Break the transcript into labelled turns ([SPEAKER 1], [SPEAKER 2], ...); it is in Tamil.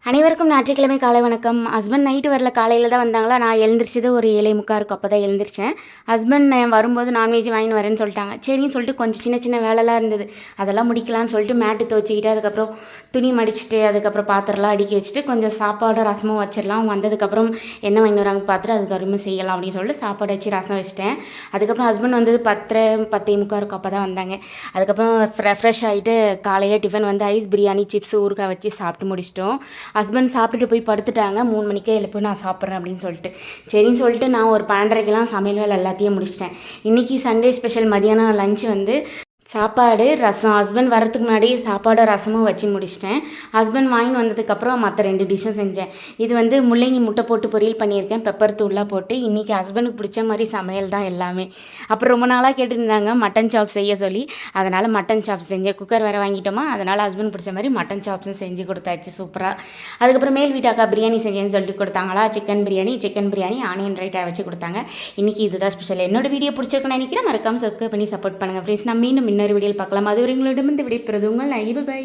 [SPEAKER 1] அனைவருக்கும் ஞாயிற்றுக்கிழமை காலை வணக்கம். ஹஸ்பண்ட் நைட்டு வரல, காலையில் தான் வந்தாங்களா. நான் எழுந்திரிச்சது ஒரு 7:45 இருக்கும். அப்போ தான் எழுந்திரிச்சேன். ஹஸ்பண்ட் வரும்போது நான்வெஜ் வாங்கின்னு வரேன்னு சொல்லிட்டாங்க. சரின்னு சொல்லிட்டு கொஞ்சம் சின்ன சின்ன வேலைலாம் இருந்தது, அதெல்லாம் முடிக்கலான்னு சொல்லிட்டு மேட்டு துவச்சிக்கிட்டு, அதுக்கப்புறம் துணி மடிச்சுட்டு, அதுக்கப்புறம் பாத்திரம்லாம் அடுக்கி வச்சுட்டு கொஞ்சம் சாப்பாடு ரசமும் வச்சிடலாம். அவங்க வந்ததுக்கப்புறம் என்ன வாங்கி வராங்க பார்த்துட்டு அதுக்கப்புறமே செய்யலாம் அப்படின்னு சொல்லிட்டு சாப்பாடு வச்சு ரசம் வச்சிட்டேன். அதுக்கப்புறம் ஹஸ்பண்ட் வந்தது 10:30 இருக்கும். அப்போ தான் வந்தாங்க. அதுக்கப்புறம் ஃப்ரெஷ் ஆகிட்டு காலையில் டிஃபன் வந்து ஐஸ் பிரியாணி, சிப்ஸ், ஊறுகாய் வச்சு சாப்பிட்டு முடிச்சிட்டோம். ஹஸ்பண்ட் சாப்பிட்டுட்டு போய் படுத்துட்டாங்க. 3 மணிக்கே எழுப்பி நான் சாப்பிட்றேன் அப்படின்னு சொல்லிட்டு சரின்னு சொல்லிட்டு நான் ஒரு 12:30க்கெலாம் சமையல் வேலை எல்லாத்தையும் முடிச்சிட்டேன். இன்றைக்கி சண்டே ஸ்பெஷல் மதியானம் லஞ்சு வந்து சாப்பாடு ரசம். ஹஸ்பண்ட் வரத்துக்கு முன்னாடி சாப்பாடு ரசமும் வச்சு முடிச்சிட்டேன். ஹஸ்பண்ட் வாங்கின்னு வந்ததுக்கப்புறம் மற்ற 2 டிஷ்ஷும் செஞ்சேன். இது வந்து முள்ளங்கி முட்டை போட்டு பொரியல் பண்ணியிருக்கேன், பெப்பர் தூள்லாம் போட்டு. இன்றைக்கி ஹஸ்பண்டுக்கு பிடிச்ச மாதிரி சமையல் தான் எல்லாமே. அப்புறம் ரொம்ப நாளாக கேட்டுருந்தாங்க மட்டன் சாப் செய்ய சொல்லி, அதனால் மட்டன் சாப் செஞ்சேன். குக்கர் வேறு வாங்கிட்டோமா, அதனால் ஹஸ்பண்ட் பிடிச்ச மாதிரி மட்டன் சாப்ஸும் செஞ்சு கொடுத்தாச்சு சூப்பராக. அதுக்கப்புறம் மேல் வீட்டாக்கா பிரியாணி செஞ்சேன்னு சொல்லிட்டு கொடுத்தாங்களா. சிக்கன் பிரியாணி ஆனியன் ரைட்டாக வச்சு கொடுத்தாங்க. இன்றைக்கி இதுதான் ஸ்பெஷல். என்னோட வீடியோ பிடிச்சிருக்குன்னு நினைக்கிறேன். மறக்காமல் சப்ஸ்கிரைப் பண்ணி சப்போர்ட் பண்ணுங்கள் ஃப்ரெண்ட்ஸ். நான் மீண்டும் இன்னொரு வீடியோவில் பார்க்கலாம். அது வரை உங்களிடமிருந்து விடைபெறுவது உங்கள் நைபு. பை.